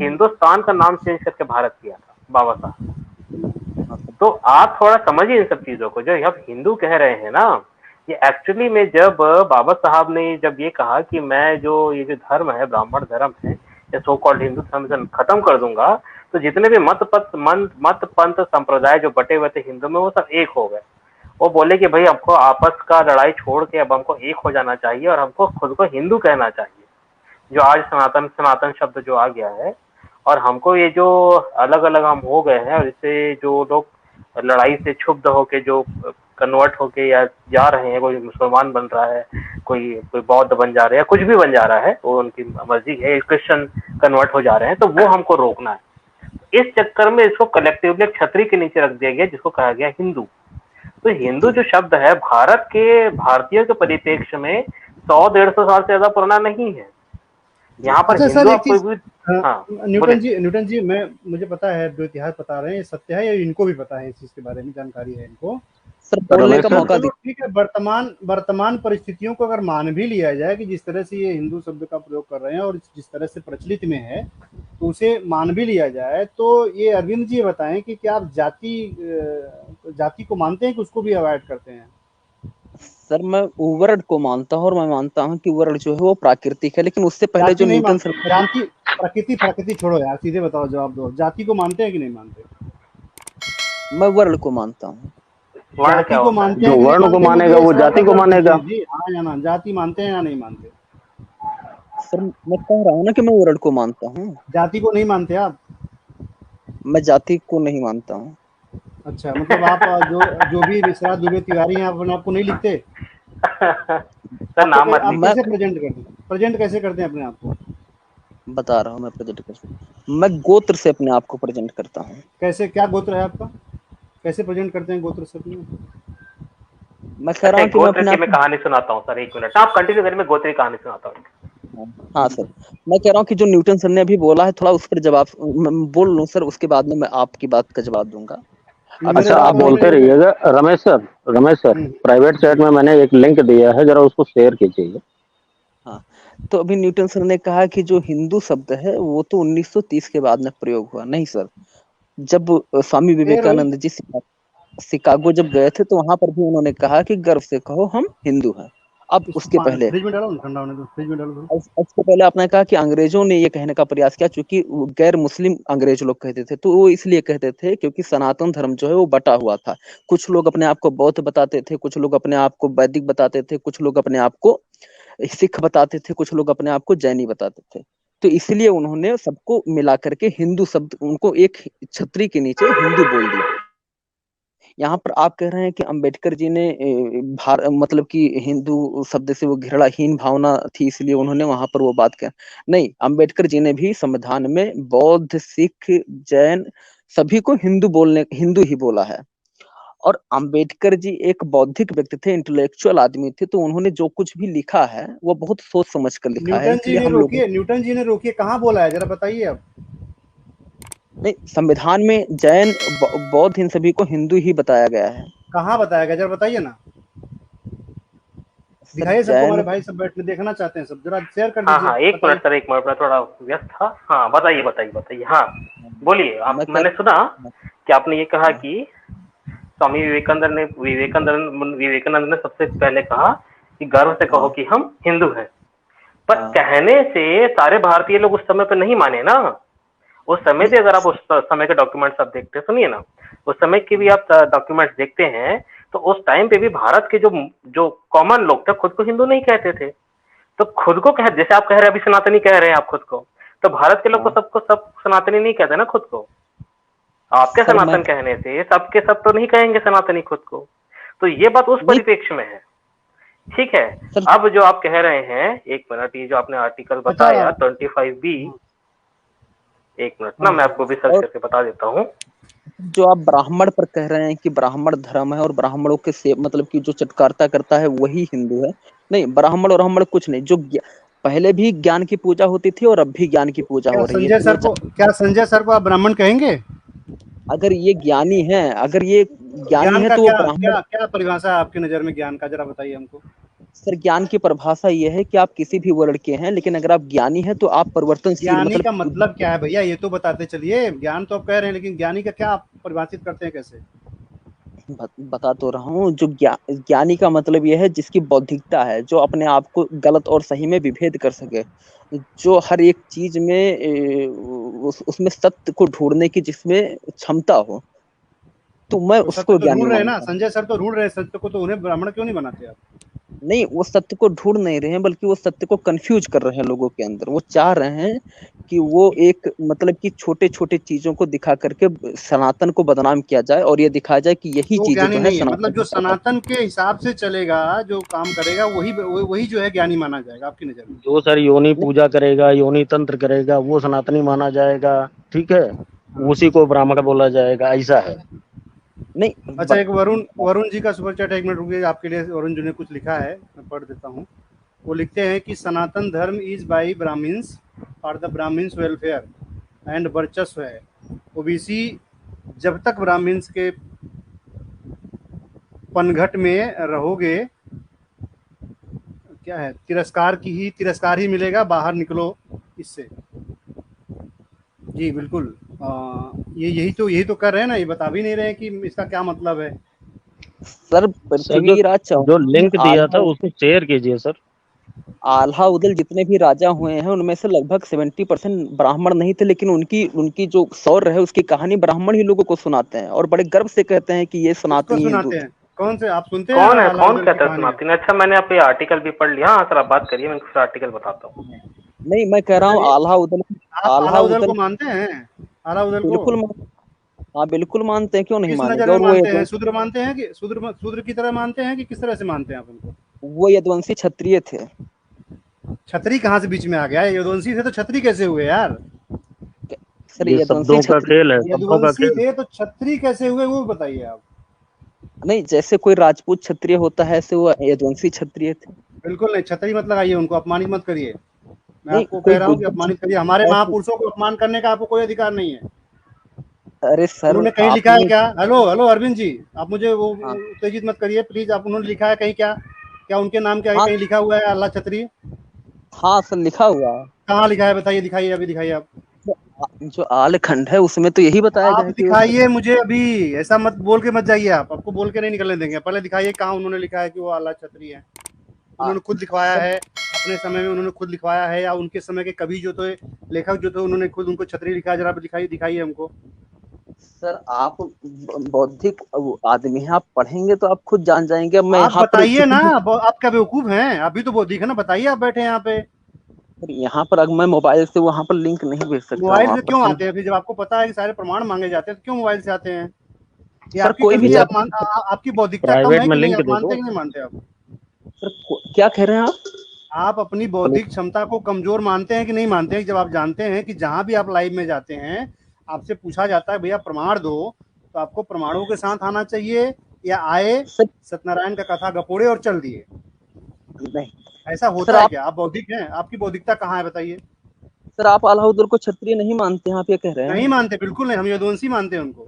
Speaker 4: हिंदुस्तान का नाम चेंज करके भारत किया था बाबा साहब।
Speaker 1: हाँ सर।
Speaker 4: तो आप थोड़ा समझिए इन सब चीजों को, जो आप हिंदू कह रहे हैं ना, ये एक्चुअली में जब बाबा साहब ने जब ये कहा कि मैं जो ये जो धर्म है, ब्राह्मण धर्म है, या सो कॉल्ड हिंदू धर्म से खत्म कर दूंगा, तो जितने भी मत पंथ संप्रदाय जो बटे हुए थे हिंदू में, वो सब एक हो गए। वो बोले कि भाई हमको आपस का लड़ाई छोड़ के अब हमको एक हो जाना चाहिए, और हमको खुद को हिंदू कहना चाहिए, जो आज सनातन सनातन शब्द जो आ गया है। और हमको ये जो अलग अलग हम हो गए हैं, और इससे जो लोग लड़ाई से क्षुब्ध होके जो कन्वर्ट होके या जा रहे हैं, कोई मुसलमान बन रहा है, कोई कोई बौद्ध बन जा रहे हैं, कुछ भी बन जा रहा है, वो उनकी मर्जी है, क्रिश्चियन कन्वर्ट हो जा रहे हैं, तो वो हमको रोकना है। इस चक्कर में इसको कलेक्टिवली छतरी के नीचे रख दिया गया, जिसको कहा गया हिंदू। तो हिंदू
Speaker 1: जी।
Speaker 4: जो शब्द है भारत के भारतीयों के परिप्रेक्ष्य में 100-150 साल से ज्यादा पुराना नहीं है।
Speaker 1: जी।
Speaker 4: यहाँ पर
Speaker 2: अच्छा सर
Speaker 4: हिंदू
Speaker 2: एक
Speaker 4: आप कोई
Speaker 2: चीज,
Speaker 4: भी, हाँ बोले।
Speaker 2: न्यूटन जी मैं, मुझे पता है जो इतिहास बता रहे हैं ये सत्य है, या इनको भी पता है इस चीज के बारे में जानकारी है इनको?
Speaker 1: सर बोलने
Speaker 3: रमेश
Speaker 1: का
Speaker 3: सर,
Speaker 1: मौका
Speaker 2: चलो
Speaker 1: दी।
Speaker 2: ठीक है, वर्तमान वर्तमान परिस्थितियों को अगर मान भी लिया जाए कि जिस तरह से ये हिंदू शब्द का प्रयोग कर रहे हैं और जिस तरह से प्रचलित में है, तो उसे मान भी लिया जाए, तो ये अरविंद जी बताएं कि क्या आप जाति को मानते हैं कि उसको भी अवॉइड करते हैं?
Speaker 1: सर मैं वर्ड को मानता हूँ, और मैं मानता हूँ कि वर्ड जो है वो प्राकृतिक है, लेकिन उससे पहले जो
Speaker 2: जाति नहीं
Speaker 1: न्यूटन
Speaker 2: मानते,
Speaker 1: सर।
Speaker 2: जाति प्रकृति प्रकृति छोड़ो यार, सीधे बताओ, जवाब दो, जाति को मानते हैं कि नहीं मानते?
Speaker 1: मैं वर्ड को मानता हूँ।
Speaker 4: वर्ण क्या
Speaker 2: जाति को
Speaker 4: होता है?
Speaker 2: मानते
Speaker 3: जो
Speaker 2: हैं कि नहीं
Speaker 3: वर्ण को
Speaker 2: मानते, मुझे
Speaker 3: मानेगा
Speaker 2: ये
Speaker 3: वो
Speaker 2: सवाल का
Speaker 3: जाति को
Speaker 2: जवाब
Speaker 3: मानेगा।
Speaker 2: दीजिए जी, हाँ या ना, जाति मानते हैं या नहीं मानते?
Speaker 1: सर मैं कह रहा हूँ ना कि मैं वर्ड को मानता हूँ।
Speaker 2: जाति को नहीं मानते आप?
Speaker 1: मैं जाति को नहीं मानता हूँ।
Speaker 2: अच्छा, मतलब आप जो जो भी मिश्रा दुबे तिवारी हैं, आप अपने आप को नहीं लिखते?
Speaker 4: सर नाम मत
Speaker 2: आप
Speaker 1: मैं
Speaker 2: कैसे प्रेजेंट करते हैं, प्रेजेंट कैसे करते हैं अपने आप को?
Speaker 1: बता रहा हूँ, मैं प्रेजेंट कर, मैं गोत्र से अपने आप को प्रेजेंट करता हूँ।
Speaker 2: कैसे, क्या गोत्र है आपका? कैसे प्रेजेंट करते हैं गोत्र से अपने?
Speaker 1: मैं कह
Speaker 4: अच्छा,
Speaker 1: रहा हूँ
Speaker 4: एक
Speaker 1: कि मैं
Speaker 4: गोत्र
Speaker 1: अपने
Speaker 4: की
Speaker 1: आप
Speaker 4: मैं कहानी सुनाता हूँ सर, 1 मिनट आप कंटिन्यू करिए, मैं गोत्र की कहानी सुनाता हूँ।
Speaker 1: हाँ सर, मैं कह रहा हूँ कि जो न्यूटन सर ने अभी बोला है, थोड़ा उस पर जवाब मैं बोल लूँ सर, उसके बाद में मैं आपकी बात का जवाब दूंगा।
Speaker 2: मेरे
Speaker 3: अच्छा,
Speaker 2: बात
Speaker 3: आप
Speaker 2: को सुन
Speaker 3: बोलते
Speaker 2: लीजिए।
Speaker 3: रहिएगा। रमेश सर, प्राइवेट चैट
Speaker 2: जी।
Speaker 3: में मैंने एक लिंक दिया है, जरा उसको शेयर कीजिएगा।
Speaker 1: हाँ, तो अभी न्यूटन सर ने कहा कि जो हिंदू शब्द है वो तो 1930 के बाद में प्रयोग हुआ। नहीं सर, जब स्वामी
Speaker 2: फिर वही
Speaker 1: विवेकानंद जी शिकागो जब गए थे, तो वहां पर भी उन्होंने कहा कि गर्व से कहो हम हिंदू हैं। अब
Speaker 2: इसको
Speaker 1: उसके पहले
Speaker 2: फ्रिज में डालो ना, ठंडा होने दो, फ्रिज में डालो
Speaker 1: उसके पहले आपने कहा कि अंग्रेजों ने ये कहने का प्रयास किया, क्योंकि वो गैर मुस्लिम अंग्रेज लोग कहते थे, तो वो इसलिए कहते थे क्योंकि सनातन धर्म जो है वो बटा हुआ था। कुछ लोग अपने आप को बौद्ध बताते थे, कुछ लोग अपने आप को वैदिक बताते थे, कुछ लोग अपने आप को सिख बताते थे, कुछ लोग अपने आप को जैनी बताते थे। तो इसलिए उन्होंने सबको मिला करके हिंदू शब्द, उनको एक छतरी के नीचे हिंदू बोल दिया। यहाँ पर आप कह रहे हैं कि अंबेडकर जी ने मतलब कि हिंदू शब्द से वो घृणाहीन भावना थी, इसलिए उन्होंने वहां पर वो बात कह। नहीं, अंबेडकर जी ने भी संविधान में बौद्ध, सिख, जैन सभी को हिंदू ही बोला है। और अंबेडकर जी एक बौद्धिक व्यक्ति थे, इंटेलेक्चुअल आदमी थे, तो उन्होंने जो कुछ भी लिखा है वो बहुत सोच समझ कर लिखा है, इसलिए हम लोग
Speaker 2: न्यूटन जी ने रोकिए, कहाँ बोला है जरा बताइए अब।
Speaker 1: नहीं, संविधान में जैन, बौद्ध इन सभी को हिंदू ही बताया गया है।
Speaker 2: कहाँ बताया गया, जरा बताइए ना,
Speaker 1: सर
Speaker 2: दिखाइए सबको, हमारे
Speaker 1: जैन,
Speaker 2: भाई सब बैठने देखना चाहते हैं, सब जरा शेयर कर
Speaker 4: हाँ
Speaker 2: दीजिए,
Speaker 4: हाँ, 1 मिनट
Speaker 2: बताइए।
Speaker 4: सर, 1 मिनट, मैं थोड़ा व्यस्त था। हाँ, बताइए बताइए बताइए, हाँ बोलिए आप।
Speaker 1: मैं
Speaker 4: मैंने
Speaker 1: कह
Speaker 4: सुना कि आपने ये कहा
Speaker 1: हाँ,
Speaker 4: कि स्वामी विवेकानंद ने सबसे पहले कहा कि गर्व से कहो
Speaker 1: हाँ,
Speaker 4: कि हम हिंदू हैं। पर
Speaker 1: हाँ,
Speaker 4: कहने से सारे भारतीय लोग उस समय पे नहीं माने ना। उस समय
Speaker 1: नहीं
Speaker 4: भी अगर आप उस समय के डॉक्यूमेंट्स आप देखते हैं, सुनिए ना, उस समय के भी आप डॉक्यूमेंट्स देखते हैं, तो उस टाइम पे भी भारत के जो जो कॉमन लोग थे खुद को हिंदू नहीं कहते थे। तो खुद को कह, जैसे आप कह रहे हैं अभी सनातनी कह रहे हैं आप खुद को, तो भारत के लोग को
Speaker 1: हाँ
Speaker 4: सबको सब सनातनी नहीं कहते ना खुद को। आपके
Speaker 1: सर मैं
Speaker 4: सनातन कहने से सबके सब तो नहीं कहेंगे सनातनी खुद को। तो ये बात उस
Speaker 1: नहीं
Speaker 4: परिप्रेक्ष्य में है। ठीक है।
Speaker 1: सर,
Speaker 4: अब जो आप कह रहे हैं, 1 मिनट, ये जो आपने आर्टिकल
Speaker 2: अच्छा।
Speaker 4: बताया 25B, 1 मिनट ना,
Speaker 2: हाँ
Speaker 4: मैं
Speaker 2: हाँ
Speaker 4: आपको भी सर्च
Speaker 1: और
Speaker 4: करके बता देता हूँ।
Speaker 1: जो आप ब्राह्मण पर कह रहे हैं कि ब्राह्मण धर्म है और ब्राह्मणों के से मतलब कि जो चटकारता करता है वही हिंदू है। नहीं, ब्राह्मण और ब्राह्मण कुछ नहीं, पहले भी ज्ञान की पूजा होती थी और अब भी ज्ञान की पूजा हो रही है, फिर वो
Speaker 2: क्या संजय सर को आप ब्राह्मण कहेंगे?
Speaker 1: अगर ये ज्ञानी है, अगर ये ज्ञानी
Speaker 2: ज्ञान
Speaker 1: है
Speaker 2: का
Speaker 1: तो वो
Speaker 2: क्या
Speaker 1: ब्राह्मण।
Speaker 2: क्या क्या परिभाषा है आपकी नज़र में ज्ञान का, ज़रा बताइए हमको?
Speaker 1: सर ज्ञान की परिभाषा ये है कि आप किसी भी वर्ण के हैं, लेकिन अगर आप ज्ञानी हैं तो आप परिवर्तनशील
Speaker 2: ज्ञानी का
Speaker 1: मतलब
Speaker 2: मतलब क्या है भैया, ये तो बताते चलिए। ज्ञान तो आप कह रहे हैं, लेकिन ज्ञानी का क्या आप परिभाषित करते हैं, कैसे?
Speaker 1: बता तो रहा हूँ। जो ज्ञानी का मतलब यह है जिसकी बौद्धिकता है, जो अपने आप को गलत और सही में विभेद कर सके, जो हर एक चीज में उसमें सत्य को ढूंढने की जिसमें क्षमता हो, तो मैं
Speaker 2: तो सत्य
Speaker 1: उसको
Speaker 2: तो
Speaker 1: ज्ञानी
Speaker 2: ढूंढ रहे हैं ना,
Speaker 1: मानता हूँ।
Speaker 2: संजय सर तो ढूंढ रहे हैं सत्य को, तो उन्हें ब्राह्मण क्यों नहीं बनाते आप?
Speaker 1: नहीं, वो सत्य को ढूंढ नहीं रहे हैं, बल्कि वो सत्य को कंफ्यूज कर रहे हैं लोगों के अंदर। वो चाह रहे हैं कि वो एक मतलब कि छोटे छोटे चीजों को दिखा करके सनातन को बदनाम किया जाए, और ये दिखाया जाए कि यही
Speaker 2: तो वो
Speaker 1: चीजें
Speaker 2: ज्ञानी
Speaker 1: जो है
Speaker 2: नहीं है,
Speaker 1: सनातन
Speaker 2: मतलब जो
Speaker 1: को बर्बाद।
Speaker 2: सनातन के हिसाब से चलेगा, जो काम करेगा, वही वही जो है ज्ञानी माना जाएगा आपकी नज़र में?
Speaker 3: जो सर योनि पूजा करेगा, योनि तंत्र करेगा, वो सनातनी माना जाएगा। ठीक है,
Speaker 2: हाँ।
Speaker 3: उसी को ब्राह्मण बोला जाएगा, ऐसा है।
Speaker 1: नहीं
Speaker 2: अच्छा, एक वरुण वरुण जी का सुपर चैट, 1 मिनट रुकिए, आपके लिए वरुण जी ने कुछ लिखा है, मैं पढ़ देता हूँ। वो लिखते हैं कि Sanatan Dharma is by Brahmins for the Brahmins welfare and वर्चस्व है। ओबीसी जब तक ब्राह्मण्स के पनघट में रहोगे, क्या है, तिरस्कार ही मिलेगा, बाहर निकलो इससे। जी बिल्कुल। ये यही तो कर रहे हैं ना, ये बता भी नहीं रहे कि इसका क्या मतलब है।
Speaker 1: सर
Speaker 3: सर जो
Speaker 1: पृथ्वीराज
Speaker 3: जो
Speaker 1: चौहान,
Speaker 3: लिंक दिया था उसको शेयर कीजिए सर।
Speaker 1: आल्हा उदल जितने भी राजा हुए हैं उनमें से लगभग 70% ब्राह्मण नहीं थे, लेकिन उनकी उनकी जो शौर्य है उसकी कहानी ब्राह्मण ही लोगों को सुनाते हैं और बड़े गर्व से कहते हैं कि ये
Speaker 2: किसको
Speaker 1: सनातनी हिंदू
Speaker 2: सुनाते
Speaker 1: थे।
Speaker 2: हैं? कौन से आप सुनते हैं
Speaker 4: कौन है, कौन
Speaker 2: अलाउद्दीन की
Speaker 4: कहता है
Speaker 2: कहानियां?
Speaker 4: सुनाती नहीं? अच्छा, मैंने आपको ये आर्टिकल भी पढ़ लिया। हाँ सर, आप बात करिए, मैं कुछ आर्टिकल बताता हूँ।
Speaker 1: नहीं, मैं कह रहा
Speaker 2: अच्छा,
Speaker 1: हूँ
Speaker 2: ये
Speaker 1: आल्हा उदल,
Speaker 2: आप
Speaker 1: आल्हा
Speaker 2: अलाउद्दीन
Speaker 1: उदल
Speaker 2: को मानते हैं? अलाउद्दीन को
Speaker 1: बिल्कुल हाँ बिल्कुल मानते हैं, क्यों नहीं
Speaker 2: किस
Speaker 1: मानेंगे।
Speaker 2: नजर में
Speaker 1: और
Speaker 2: मानते हैं? शूद्र मानते हैं कि शूद्र की तरह मानते हैं, कि किस तरह से मानते हैं आप उनको?
Speaker 1: वो यदुवंशी क्षत्रिय थे।
Speaker 2: छतरी कहाँ से बीच में आ गया? यदुवंशी थे तो छतरी कैसे हुए यार?
Speaker 1: सर
Speaker 3: ये
Speaker 1: यदुवंशी
Speaker 3: शब्दों का
Speaker 1: क्षत्रिय,
Speaker 3: खेल है, शब्दों का
Speaker 2: यदुवंशी
Speaker 3: खेल।
Speaker 2: थे तो छतरी कैसे हुए, वो बताइए आप।
Speaker 1: नहीं, जैसे कोई राजपूत क्षत्रिय होता है ऐसे वो यदुवंशी क्षत्रिय थे।
Speaker 2: बिल्कुल नहीं, छतरी मत लगाइए, उनको अपमानित मत करिए। मैं
Speaker 1: नहीं,
Speaker 2: आपको कह
Speaker 1: कोई
Speaker 2: रहा हूँ कि
Speaker 1: बुद्धू
Speaker 2: अपमानित करिए, हमारे
Speaker 1: क्षत्रिय है।
Speaker 2: महापुरुषों को अपमान करने का आपको कोई अधिकार नहीं है।
Speaker 1: अरे सर,
Speaker 2: उन्होंने कहीं लिखा है
Speaker 1: आपने।
Speaker 2: क्या? हेलो हेलो अरविंद जी, आप मुझे वो
Speaker 1: हाँ
Speaker 2: उत्तेजित मत करिए प्लीज। आप उन्होंने लिखा है कहीं क्या? क्या उनके नाम के आगे
Speaker 1: हाँ
Speaker 2: कहीं लिखा हुआ है अल्लाह छतरी?
Speaker 1: हाँ सर, लिखा हुआ है।
Speaker 2: कहाँ लिखा है बताइए, दिखाइए, अभी दिखाइए आप।
Speaker 1: जो आलखंड है उसमें तो यही बताया गया
Speaker 2: आप
Speaker 1: है कि वो
Speaker 2: दिखाइए मुझे अभी, ऐसा मत बोल के मत जाइए आप, आपको बोल के नहीं निकलने देंगे। पहले दिखाइए कहाँ उन्होंने लिखा है कि वो अल्लाह छतरी है।
Speaker 1: आ,
Speaker 2: उन्होंने खुद लिखवाया
Speaker 1: सर
Speaker 2: है अपने समय में, उन्होंने खुद लिखवाया है, या उनके समय के कवि जो थे, लेखक जो थे, उन्होंने खुद उनको छतरी लिखा है? जरा दिखाइए, दिखाइए हमको।
Speaker 1: सर, आप बौद्धिक आदमी हैं, आप पढ़ेंगे तो आप खुद जान जाएंगे। अब मैं
Speaker 2: आप
Speaker 1: यहाँ पर
Speaker 2: बताइए ना,
Speaker 1: किसी
Speaker 2: आप क्या बेवकूफ हैं? अभी तो वो दिखे ना, बताइए, आप बैठे हैं यहाँ पे।
Speaker 1: यहाँ पर अगर मैं मोबाइल से वहां पर लिंक नहीं भेज सकता हूँ
Speaker 2: मोबाइल से
Speaker 1: आप पर
Speaker 2: क्यों
Speaker 1: समझ।
Speaker 2: आते हैं फिर? जब आपको पता है कि सारे प्रमाण मांगे जाते हैं तो क्यों मोबाइल से आते हैं? ये
Speaker 1: सर
Speaker 2: आपकी
Speaker 1: कोई भी
Speaker 2: गलती है,
Speaker 3: भैया
Speaker 2: आप आपकी बौद्धिकता कम
Speaker 3: प्राइवेट
Speaker 2: है
Speaker 3: में
Speaker 2: कि नहीं?
Speaker 3: लिंक
Speaker 2: आप
Speaker 3: दे
Speaker 2: मानते
Speaker 3: दो।
Speaker 2: हैं कि नहीं मानते आप?
Speaker 1: सर क्या कह रहे हैं आप?
Speaker 2: आप अपनी बौद्धिक क्षमता को कमजोर मानते हैं कि नहीं मानते हैं? जब आप जानते हैं कि जहां भी आप लाइव में जाते हैं, आपसे पूछा जाता है भैया प्रमाण दो, तो आपको प्रमाणों के साथ आना चाहिए, या आए
Speaker 1: सर
Speaker 2: सत्यनारायण का कथा गपोड़े और चल दिए?
Speaker 1: नहीं।
Speaker 2: ऐसा
Speaker 1: सर
Speaker 2: होता है
Speaker 1: आप
Speaker 2: क्या? आप बौद्धिक हैं? आपकी बौद्धिकता कहाँ है बताइए?
Speaker 1: सर आप अलाउद्दीन को क्षत्रिय नहीं मानते हैं, आप ये कह रहे
Speaker 2: नहीं
Speaker 1: हैं?
Speaker 2: मानते, बिल्कुल नहीं, हम यदुवंशी मानते हैं उनको।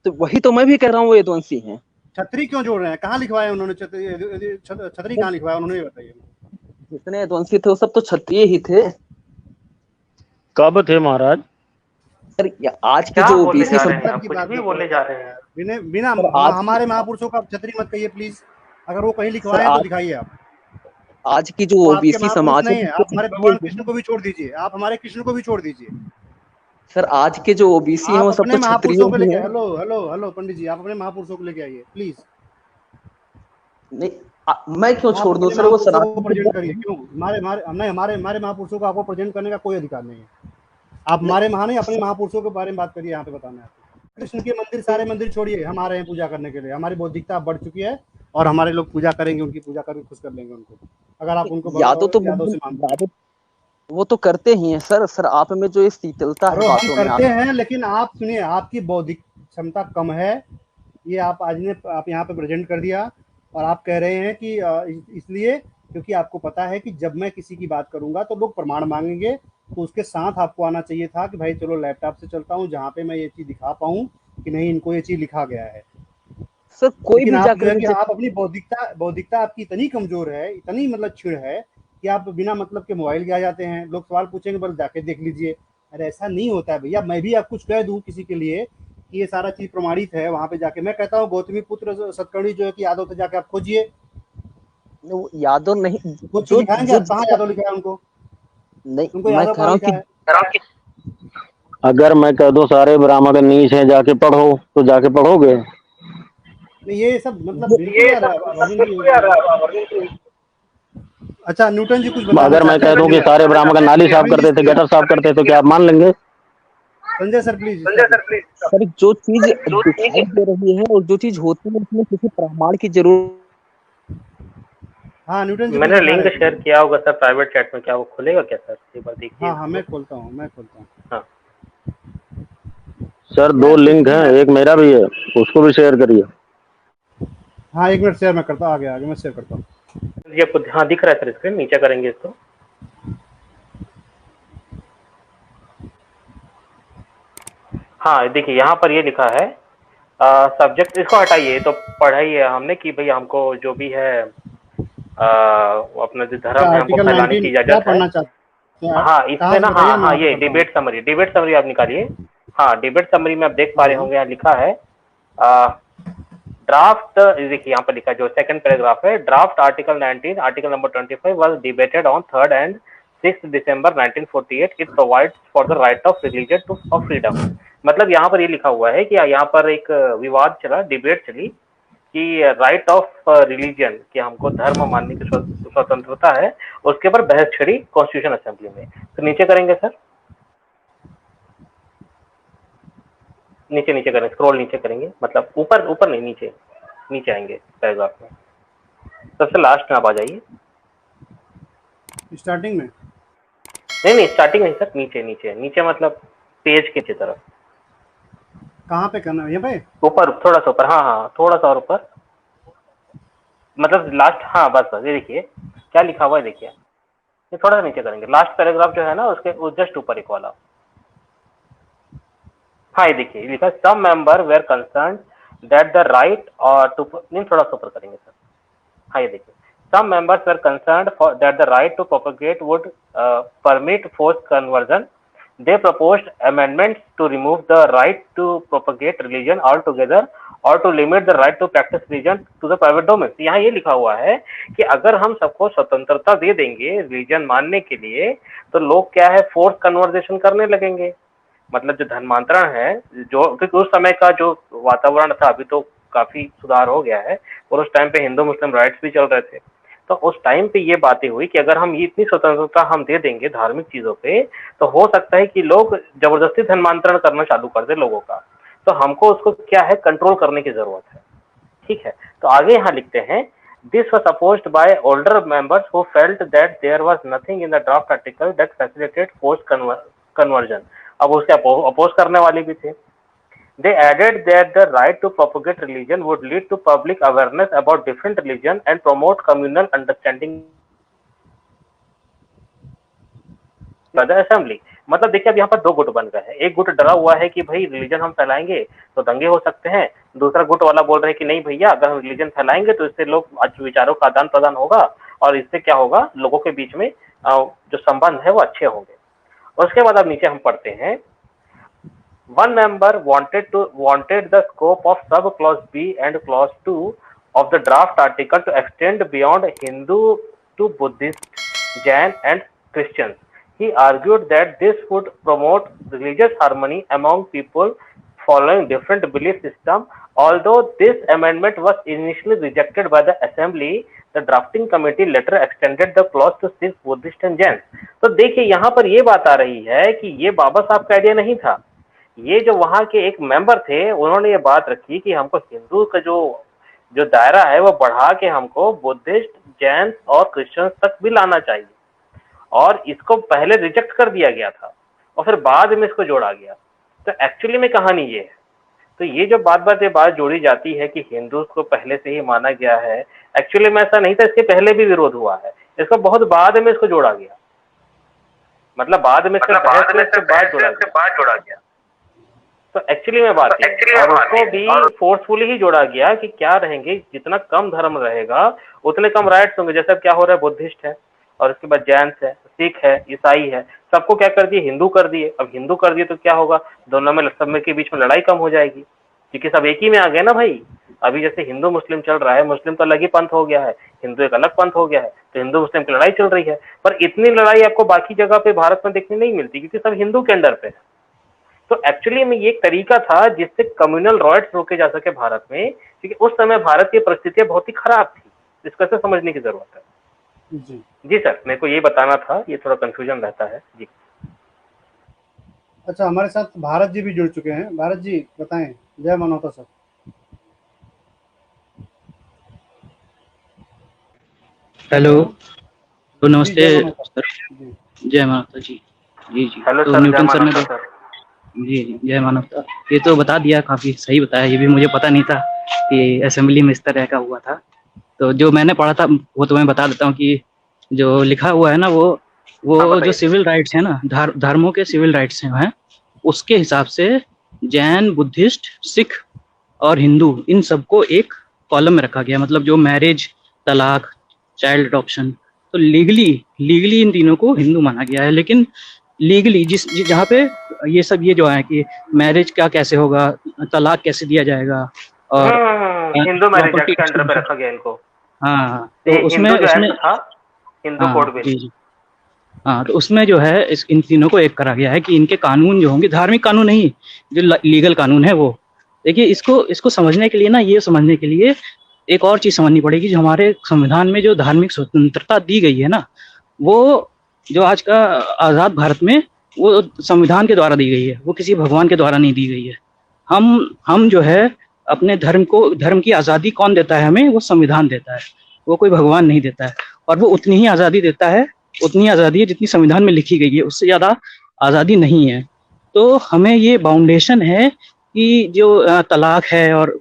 Speaker 1: तो वही तो मैं भी कह रहा हूँ, वो यदुवंशी हैं।
Speaker 2: छतरी क्यों जोड़ रहे हैं? कहाँ लिखवाया उन्होंने छतरी? छतरी
Speaker 1: सर
Speaker 2: कहाँ लिखवाया उन्होंने, ये बताइए।
Speaker 1: जितने यदुवंशी थे वो सब तो क्षत्रिय ही थे।
Speaker 3: कब थे महाराज?
Speaker 1: सर आज के
Speaker 4: क्या
Speaker 1: जो
Speaker 4: बोले
Speaker 1: ओबीसी
Speaker 4: जा
Speaker 1: सम
Speaker 4: रहे हैं
Speaker 2: सब
Speaker 4: आप,
Speaker 2: की
Speaker 4: कुछ
Speaker 2: बात
Speaker 4: भी
Speaker 2: मत
Speaker 4: बोले
Speaker 2: करो।
Speaker 4: जा रहे हैं।
Speaker 2: बिना बिना
Speaker 1: सर आज
Speaker 2: हमारे महापुरुषों का आप छतरी मत कहिए प्लीज। अगर वो कहीं
Speaker 1: सर
Speaker 2: लिखवाए हैं तो
Speaker 1: आज
Speaker 2: दिखाइए आप।
Speaker 1: आज की जो
Speaker 2: वो आपके
Speaker 1: ओबीसी
Speaker 2: महापुरुष
Speaker 1: समाज है
Speaker 2: नहीं है,
Speaker 1: वो
Speaker 2: आप हमारे
Speaker 1: क्षत्रिय
Speaker 2: भगवान
Speaker 1: ही
Speaker 2: कृष्ण
Speaker 1: है।
Speaker 2: को भी छोड़ दीजिए, आप हमारे कृष्ण को भी छोड़ दीजिए।
Speaker 1: सर आज के जो ओबीसी हैं
Speaker 2: आप
Speaker 1: वो सब
Speaker 2: अपने
Speaker 1: तो क्षत्रिय
Speaker 2: महापुरुषों को
Speaker 1: ही
Speaker 2: लेके,
Speaker 1: हैं।
Speaker 2: हेलो हेलो हेलो पंडित जी, आप अपने महापुरुषों को लेके आइए प्लीज।
Speaker 1: नहीं, मैं क्यों
Speaker 2: आप
Speaker 1: छोड़ दूं
Speaker 2: अपने
Speaker 1: सर, वो
Speaker 2: महापुरुषों को
Speaker 1: सनातन
Speaker 2: प्रेजेंट
Speaker 1: धर्म
Speaker 2: करिए।
Speaker 1: है।
Speaker 2: क्यों? हमारे महापुरुषों को आपको प्रेजेंट करने का कोई अधिकार नहीं है। आप हमारे महा नहीं, अपने
Speaker 1: नहीं
Speaker 2: महापुरुषों के बारे में बात करिए, यहाँ पे बताना है आपको। कृष्ण के मंदिर, सारे मंदिर छोड़िए, हम आ रहे हैं पूजा करने के लिए। हमारी बौद्धिकता बढ़ चुकी है, और हमारे लोग पूजा करेंगे, उनकी पूजा करके खुश कर लेंगे उनको, अगर आप उनको
Speaker 1: यादव तो
Speaker 2: यादव से मानते हैं।
Speaker 1: यादव वो तो करते ही हैं सर। सर आप में जो ये शीतलता है
Speaker 2: और हम
Speaker 1: बातों में,
Speaker 2: करते
Speaker 1: आप
Speaker 2: हैं, लेकिन आप सुनिए, आपकी बौद्धिक क्षमता कम है। ये आप आज ने आप यहाँ पे प्रेजेंट कर दिया, और आप कह रहे हैं कि इसलिए क्योंकि आपको पता है कि जब मैं किसी की बात करूंगा तो लोग प्रमाण मांगेंगे, तो उसके साथ आपको आना चाहिए था कि भाई चलो लैपटॉप से चलता हूँ जहाँ पे मैं ये चीज़ दिखा पाऊँ कि नहीं, इनको ये चीज़ लिखा गया है।
Speaker 1: सर कोई
Speaker 2: लेकिन
Speaker 1: भी
Speaker 2: आप जो
Speaker 1: जाकर
Speaker 2: है
Speaker 1: के
Speaker 2: कि आप अपनी बौद्धिकता आपकी इतनी कमजोर है, इतनी मतलब छिड़ है, कि आप बिना मतलब के मोबाइल के आ जाते हैं। लोग सवाल पूछेंगे, बस जाके देख लीजिए। अरे ऐसा नहीं होता है भैया। मैं भी आप कुछ कह दूं किसी के लिए कि ये सारा चीज प्रमाणित है, वहां पे जाके मैं कहता हूँ गौतमी पुत्र सतकर्णी जो है कि यादव से जाके आप खोजिए।
Speaker 1: वो यादव नहीं।
Speaker 2: वो चीज
Speaker 1: जो
Speaker 2: दिखाएंगे
Speaker 1: जो
Speaker 2: आप, कहाँ
Speaker 1: जिसका
Speaker 2: यादव लिखा है उनको? उनको
Speaker 1: नहीं, मैं
Speaker 2: यादव
Speaker 1: कह
Speaker 2: कहाँ
Speaker 1: रहा हूँ
Speaker 2: लिखा
Speaker 1: कि
Speaker 2: है?
Speaker 3: अगर मैं कह दूं सारे ब्राह्मण नीच हैं जाके पढ़ो, तो जाके पढ़ोगे?
Speaker 2: नहीं, ये सब मतलब
Speaker 1: ये
Speaker 2: बिल्कुल यार अरविंद जी। अच्छा, न्यूटन जी कुछ बताना
Speaker 3: अगर मैं
Speaker 2: चाहते
Speaker 3: कह
Speaker 2: हैं
Speaker 3: दूं कि
Speaker 2: बोलिए।
Speaker 3: सारे ब्राह्मण नाली साफ
Speaker 2: अरविंद जी
Speaker 3: करते थे,
Speaker 2: स्पीक।
Speaker 3: गटर साफ करते थे, तो क्या आप मान लेंगे?
Speaker 2: Sanjay sir please stop it.
Speaker 1: Sir जो चीज दिखाई दे रही है और जो चीज होती है उसमें किसी प्रमाण की जरूरत।
Speaker 2: हाँ, न्यूटन जी कुछ
Speaker 4: मैंने
Speaker 2: बता
Speaker 4: लिंक
Speaker 2: रहे थे।
Speaker 4: शेयर किया होगा सर प्राइवेट चैट में, क्या वो खुलेगा क्या सर, एक बार देखिए
Speaker 2: हाँ हाँ,
Speaker 4: उसको।
Speaker 2: मैं खोलता हूँ।
Speaker 4: हाँ
Speaker 3: सर
Speaker 2: यार
Speaker 3: 2
Speaker 2: कुछ
Speaker 3: लिंक
Speaker 2: भी
Speaker 3: हैं,
Speaker 2: यार।
Speaker 3: एक मेरा भी है, उसको भी शेयर करिए।
Speaker 2: हाँ, एक मिनट शेयर मैं करता हूँ, आगे आगे मैं शेयर करता हूँ।
Speaker 4: ये हाँ दिख रहा है सर स्क्रीन, नीचे करेंगे इसको। हाँ देखिए यहाँ पर ये लिखा है सब्जेक्ट, इसको हटाइए तो पढ़ाइए हमने कि भाई हमको जो भी है वो अपना जो
Speaker 2: क्या
Speaker 4: धर्म है हमको
Speaker 2: आर्टिकल
Speaker 4: फैलाने
Speaker 2: 19
Speaker 4: की
Speaker 2: क्या
Speaker 4: इजाजत है।
Speaker 2: पढ़ना चाहते हैं?
Speaker 4: हाँ
Speaker 2: कहाँ
Speaker 4: इसमें
Speaker 2: से
Speaker 4: ना,
Speaker 2: बताइए
Speaker 4: हाँ
Speaker 2: ना, मैं
Speaker 4: हाँ
Speaker 2: यहाँ पे
Speaker 4: ये
Speaker 2: पढ़ता हूँ।
Speaker 4: डिबेट समरी आप निकालिए। हाँ डिबेट समरी में आप देख पा
Speaker 2: हाँ
Speaker 4: रहे
Speaker 2: हाँ।
Speaker 4: होंगे, यहाँ लिखा है ड्राफ्ट, देखिए यहाँ पर लिखा है जो सेकंड पैराग्राफ है, draft article 19 article number 25 was debated on 3rd and 6th December 1948। It provides for the right of religion two of freedom. मतलब यहाँ पर ये लिखा हुआ है कि यहाँ पर एक विवाद चला, डिबेट चली कि राइट ऑफ रिलीजन, कि हमको धर्म मानने की स्वतंत्रता है, उसके ऊपर बहस छिड़ी कॉन्स्टिट्यूशन असेंबली में। तो नीचे करेंगे सर, नीचे नीचे करें, स्क्रॉल नीचे करेंगे, मतलब ऊपर ऊपर नहीं, नीचे नीचे आएंगे पैराग्राफ में, सबसे लास्ट में आप आ जाइए।
Speaker 2: स्टार्टिंग में।
Speaker 4: नहीं नहीं स्टार्टिंग नहीं सर, नीचे नीचे नीचे, मतलब पेज के नीचे तरफ।
Speaker 2: कहाँ पे करना है, यहाँ पे?
Speaker 4: ऊपर थोड़ा सा ऊपर, हाँ हाँ थोड़ा सा और ऊपर, मतलब लास्ट, हाँ बस बस, ये देखिए क्या लिखा हुआ है, देखिए ये थोड़ा सा नीचे करेंगे, लास्ट पैराग्राफ जो है ना उसके जस्ट ऊपर एक वाला, हाँ ये देखिए लिखा, some member were concern that the right और टू, नहीं थोड़ा सा ऊपर करेंगे सर, हाँ ये देखिए, some members were concerned that the right to propagate would permit forced conversion. They proposed amendments to remove the right to propagate religion altogether or to limit the right to practice religion to the private domain. यहाँ ये लिखा हुआ है कि अगर हम सबको स्वतंत्रता दे देंगे रिलीजन मानने के लिए, तो लोग क्या है, फोर्स कन्वर्जेशन करने लगेंगे। मतलब जो धर्मांतरण है, जो क्योंकि उस समय का जो वातावरण था, अभी तो काफी सुधार हो गया है, और उस टाइम पे हिंदू मुस्लिम राइट्स भी चल रहे थे, तो उस टाइम पे ये बातें हुई कि अगर हम ये इतनी स्वतंत्रता हम दे देंगे धार्मिक चीजों पे, तो हो सकता है कि लोग जबरदस्ती धर्मांतरण करना चालू कर दे लोगों का, तो हमको उसको क्या है, कंट्रोल करने की जरूरत है। ठीक है, तो आगे यहाँ लिखते हैं, this was opposed by older members who felt that there was nothing in the draft article that facilitate forced conversion. अब उसके अपोज करने वाले भी थे। They added that the right to propagate religion would lead to public awareness about different religion and promote communal understanding by the assembly। मतलब देखिए अब यहाँ पर दो गुट बन गए हैं, एक गुट डरा हुआ है कि भाई रिलीजन हम फैलाएंगे तो दंगे हो सकते हैं, दूसरा गुट वाला बोल रहे हैं कि नहीं भैया, अगर हम रिलीजन फैलाएंगे तो इससे लोग विचारों का आदान प्रदान होगा और इससे क्या होगा, लोगों के बीच में जो संबंध है वो अच्छे होंगे। और उसके बाद अब नीचे हम पढ़ते हैं, one member wanted the scope of sub clause B and clause 2 of the draft article to extend beyond Hindu to Buddhist, Jain and Christians. He argued that this would promote religious harmony among people following different belief systems. Although this amendment was initially rejected by the assembly, the drafting committee later extended the clause to 6 Buddhist and Jains। तो देखिए यहाँ पर ये बात आ रही है कि ये बाबा साहब का आइडिया नहीं था, ये जो वहां के एक मेंबर थे उन्होंने ये बात रखी कि हमको हिंदू का जो दायरा है वो बढ़ा के हमको बुद्धिस्ट, जैन और क्रिश्चियन तक भी लाना चाहिए, और इसको पहले रिजेक्ट कर दिया गया था और फिर बाद में इसको जोड़ा गया। तो एक्चुअली में कहानी ये है, तो ये जो बात जोड़ी जाती है कि हिंदू को पहले से ही माना गया है, एक्चुअली में ऐसा नहीं था, इसके पहले भी विरोध हुआ है, इसको बहुत बाद में इसको जोड़ा गया, मतलब बाद में इसके बाद जोड़ा गया। तो एक्चुअली में बात है, और उसको भी फोर्सफुली ही जोड़ा गया कि क्या रहेंगे, जितना कम धर्म रहेगा उतने कम राइट्स होंगे। जैसे क्या हो रहा है, बुद्धिस्ट है और उसके बाद जैन है, सिख है, ईसाई है, सबको क्या कर दिए, हिंदू कर दिए। अब हिंदू कर दिए तो क्या होगा, दोनों में सब में के बीच में लड़ाई कम हो जाएगी, क्योंकि सब एक ही में आ गए ना भाई। अभी जैसे हिंदू मुस्लिम चल रहा है, मुस्लिम तो अलग ही पंथ हो गया है, हिंदू एक अलग पंथ हो गया है, तो हिंदू मुस्लिम की लड़ाई चल रही है। पर इतनी लड़ाई आपको बाकी जगह पे भारत में देखने नहीं मिलती, क्योंकि सब हिंदू के अंडर पे है। तो एक्चुअली में ये एक तरीका था जिससे कम्युनल राइट्स रोके जा सके भारत में, क्योंकि उस समय भारत की परिस्थितियां बहुत ही खराब थी, इसको ऐसे समझने की जरूरत है। जी सर, मेरे को ये बताना था, ये थोड़ा कंफ्यूजन रहता है जी।
Speaker 2: अच्छा, हमारे साथ भारत जी भी जुड़ चुके हैं। भारत जी बताएं। जय मानवता सर।
Speaker 5: हेलो, तो नमस्ते
Speaker 2: जय मानवता
Speaker 5: सर। जय मानवता जी। जी जी,
Speaker 4: हेलो
Speaker 5: तो
Speaker 4: सर, जय
Speaker 5: न्यूटन सर ने
Speaker 4: मानवता सर।
Speaker 5: जी जी जय मानवता, ये तो बता दिया, काफी सही बताया। ये भी मुझे पता नहीं था कि असेंबली में इस तरह का हुआ था। तो जो मैंने पढ़ा था वो तो मैं बता देता हूँ कि जो लिखा हुआ है ना, वो जो सिविल राइट्स है ना, धर्मों के सिविल राइट्स हैं, उसके हिसाब से जैन, बुद्धिस्ट, सिख और हिंदू, इन सबको एक कॉलम में रखा गया। मतलब जो मैरिज, तलाक, चाइल्ड अडॉप्शन, तो लीगली इन तीनों को हिंदू माना गया है। लेकिन लीगली जहाँ पे ये सब ये जो है कि मैरिज का कैसे होगा, तलाक कैसे दिया जाएगा, और
Speaker 4: हिंदू मैरिज एक्ट के अंडर पे रखा गया इनको।
Speaker 5: हाँ, तो उसमें
Speaker 4: था हिंदू कोड भी।
Speaker 5: जी, हाँ, तो उसमें जो है इन तीनों को एक करा गया है कि इनके कानून जो होंगे, धार्मिक कानून नहीं, जो लीगल कानून है वो। देखिए, इसको समझने के लिए ना, ये समझने के लिए एक और चीज समझनी पड़ेगी। जो हमारे संविधान में जो धार्मिक स्वतंत्रता दी गई है ना, वो जो आज का आजाद भारत में, वो संविधान के द्वारा दी गई है, वो किसी भगवान के द्वारा नहीं दी गई है। हम जो है अपने धर्म की आज़ादी कौन देता है हमें, वो संविधान देता है, वो कोई भगवान नहीं देता है। और वो उतनी ही आज़ादी देता है, उतनी आज़ादी है जितनी संविधान में लिखी गई है, उससे ज़्यादा आज़ादी नहीं है। तो हमें ये बाउंडेशन है कि जो तलाक है और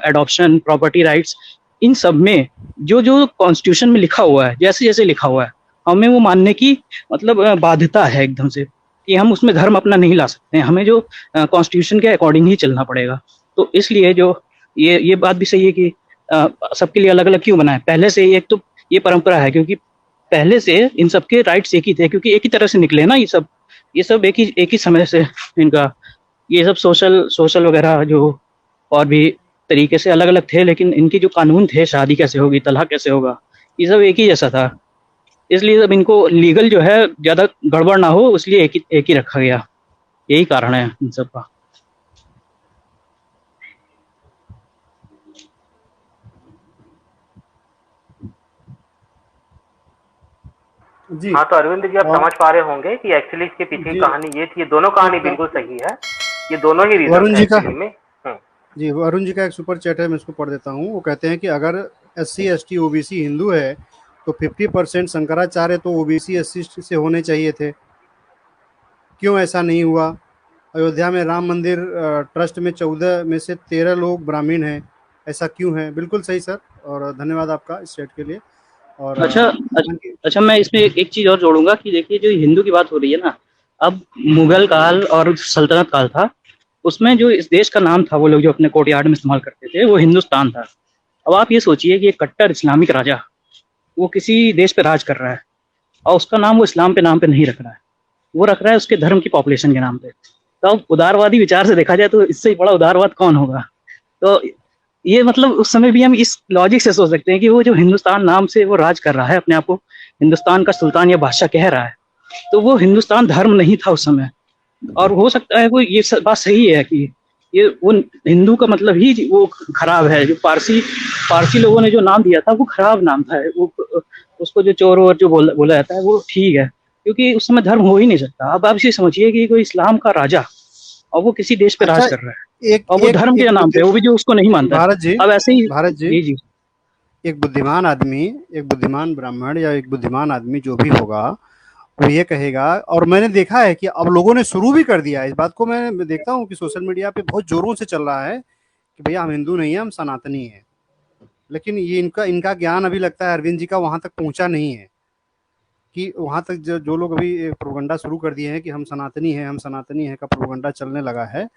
Speaker 5: एडॉप्शन, प्रॉपर्टी राइट्स, इन सब में जो जो कॉन्स्टिट्यूशन में लिखा हुआ है, जैसे जैसे लिखा हुआ है, हमें वो मानने की मतलब बाध्यता है एकदम से, कि हम उसमें धर्म अपना नहीं ला सकते हैं, हमें जो कॉन्स्टिट्यूशन के अकॉर्डिंग ही चलना पड़ेगा। तो इसलिए जो ये बात भी सही है कि सबके लिए अलग अलग क्यों बनाए। पहले से एक तो ये परंपरा है, क्योंकि पहले से इन सबके राइट्स एक ही थे, क्योंकि एक ही तरह से निकले ना ये सब एक ही समय से इनका ये सब सोशल सोशल वगैरह जो और भी तरीके से अलग अलग थे, लेकिन इनकी जो कानून थे, शादी कैसे होगी, तलाक कैसे होगा, ये सब एक ही जैसा था। इसलिए सब इनको लीगल जो है ज्यादा गड़बड़ ना हो, इसलिए एक ही रखा गया। यही कारण है इन सब का।
Speaker 2: जी।
Speaker 4: हाँ, तो अरविंद जी आप
Speaker 2: और
Speaker 4: समझ पा रहे होंगे कि एक्चुअली इसके पीछे की
Speaker 2: जी,
Speaker 4: कहानी ये थी। ये दोनों कहानी बिल्कुल सही है, ये दोनों ही रीजन
Speaker 2: वरुण
Speaker 4: है
Speaker 2: जी का
Speaker 4: एक्चुअली में।
Speaker 2: जी, वरुण जी का एक सुपर चैट है, मैं इसको पढ़ देता हूँ। वो कहते हैं कि अगर SC ST OBC हिंदू है तो 50% शंकराचार्य तो OBC SC से होने चाहिए थे, क्यों ऐसा नहीं हुआ? अयोध्या में राम मंदिर ट्रस्ट में 14 में से 13 लोग ब्राह्मण हैं, ऐसा क्यों है? बिल्कुल सही सर, और धन्यवाद आपका इस चैट के लिए। और
Speaker 5: अच्छा
Speaker 2: हाँ जी।
Speaker 5: अच्छा, मैं इसमें एक चीज और जोड़ूंगा कि देखिए, जो हिंदू की बात हो रही है ना, अब मुगल काल और सल्तनत काल था, उसमें जो इस देश का नाम था, वो लोग जो अपने कोर्टयार्ड में इस्तेमाल करते थे, वो हिंदुस्तान था। अब आप ये सोचिए कि एक कट्टर इस्लामिक राजा वो किसी देश पे राज कर रहा है, और उसका नाम वो इस्लाम पे नाम पे नहीं रख रहा है, वो रख रहा है उसके धर्म की पॉपुलेशन के नाम पे। तो अब उदारवादी विचार से देखा जाए तो इससे बड़ा उदारवाद कौन होगा? तो ये मतलब उस समय भी हम इस लॉजिक से सोच सकते हैं कि वो जो हिंदुस्तान नाम से वो राज कर रहा है, अपने आप को हिंदुस्तान का सुल्तान या बादशाह कह रहा है, तो वो हिंदुस्तान धर्म नहीं था उस समय। और हो सकता है वो ये बात सही है कि ये वो हिंदू का मतलब ही वो खराब है, जो पारसी पारसी लोगों ने जो नाम दिया था वो खराब नाम था। वो उसको जो चोर वोर जो बोला जाता है वो ठीक है, क्योंकि उस समय धर्म हो ही नहीं सकता। अब आप इसे समझिए कि कोई इस्लाम का राजा और वो किसी देश पे
Speaker 2: अच्छा,
Speaker 5: राज कर रहा है,
Speaker 2: एक
Speaker 5: और वो
Speaker 2: एक
Speaker 5: धर्म के
Speaker 2: एक
Speaker 5: नाम पे, वो भी जो उसको नहीं मानता है।
Speaker 2: भारत जी,
Speaker 5: अब ऐसे ही
Speaker 2: भारत जी,
Speaker 5: जी जी
Speaker 2: एक बुद्धिमान आदमी, एक बुद्धिमान ब्राह्मण या एक बुद्धिमान आदमी जो भी होगा, वो ये कहेगा। और मैंने देखा है कि अब लोगों ने शुरू भी कर दिया है इस बात को। मैं देखता हूँ कि सोशल मीडिया पे बहुत जोरों से चल रहा है कि भैया हम हिंदू नहीं है, हम सनातनी है। लेकिन ये इनका इनका ज्ञान अभी लगता है अरविंद जी का वहां तक पहुंचा नहीं है, कि वहां तक जो लोग अभी प्रोपगंडा शुरू कर दिए हैं कि हम सनातनी है का प्रोपगंडा चलने लगा है,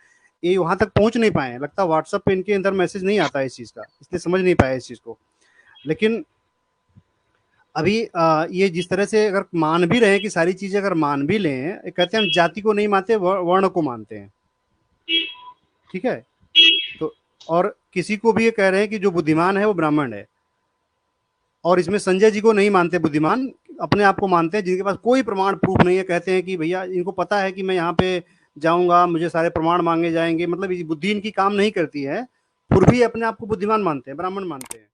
Speaker 2: ये वहां तक पहुंच नहीं पाए हैं। लगता है व्हाट्सएप पे इनके अंदर मैसेज नहीं आता है इस चीज का, इसलिए समझ नहीं पाए इस चीज को। लेकिन अभी ये जिस तरह से अगर मान भी रहे हैं कि सारी चीजें अगर मान भी लें, कहते हैं हम जाति को नहीं मानते, वर्ण को मानते हैं, ठीक है? तो और किसी को भी ये कह रहे हैं कि जो बुद्धिमान है वो ब्राह्मण है, और इसमें संजय जी को नहीं मानते बुद्धिमान, अपने आप को मानते हैं जिनके पास कोई प्रमाण प्रूफ नहीं है। कहते हैं कि भैया इनको पता है कि मैं यहाँ पे जाऊंगा, मुझे सारे प्रमाण मांगे जाएंगे, मतलब ये बुद्धि इनकी काम नहीं करती है, फिर भी अपने आप को बुद्धिमान मानते हैं, ब्राह्मण मानते हैं।